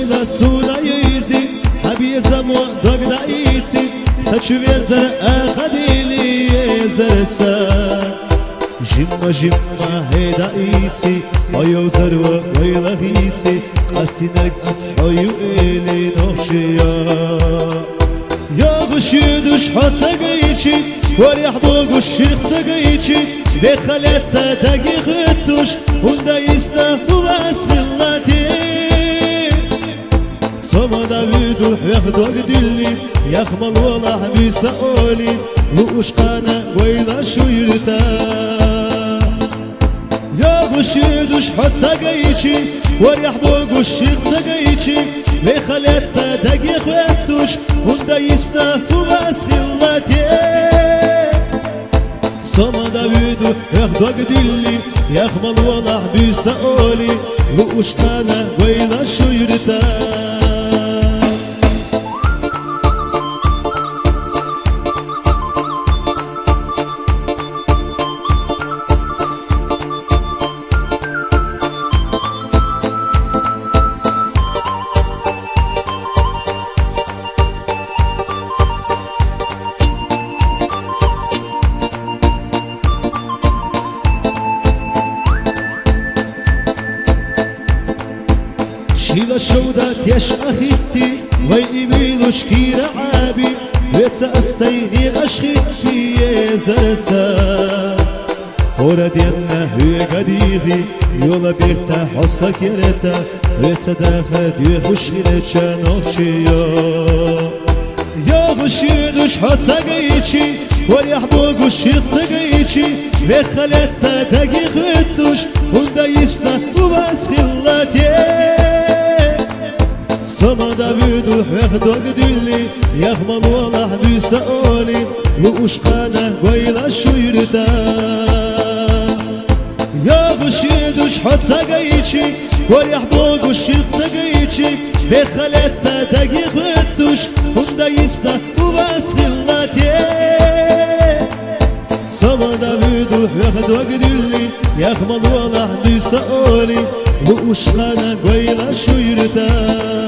ويلا سونا يزي هبي زمو دقنا يتي سچوير زر اخديلي زرسا جمّا هيدا يتي ايو زرو ويلا يتي قاسينك اصحيو الي نوشيا يا غشيدش حسقيتي وريح بوغش سقيتي بخلتا دقيق الدوش وندا يستهو اسخلاتي سما داويدو ياخدو قدلي يخمل والله بيسأولي واشقانا ويلا شو يرتا يا غشيدش حسقيتي وريح بوغش سقيتي بخلتا دقيق الدوش وندا يستهو اسخلاتي سما داويدو ياخدو قدلي يخمل والله بيسأولي واشقانا ويلا شو يرتا شيلا شودات يا شاهدتي ويبيلو شكير عابي ويتأسيني أشخيتي يا زرسا ورا ديالنا هي قديغي يولا بيرتا حصك يرتا ويتدافع ديخوش إليشا نوشيو يا غشيدوش حسقيتي ويحبوغوش يتسقيتي ويخلتا دقيق الدوش وندا يسنا وبس خلاتي سما داويدو ياخدو قدلي يخمل والله بيسأولي واشقانا ويلا شو يرتا يا غشيدوش حسقيتي ويحبوغوش يتسقيتي بخلتا دقيق الدوش وندا يسنا وبس خلاتي سما داويدو ياخدو قدلي يخمل والله بيسأولي واشقانا ويلا شو يرتا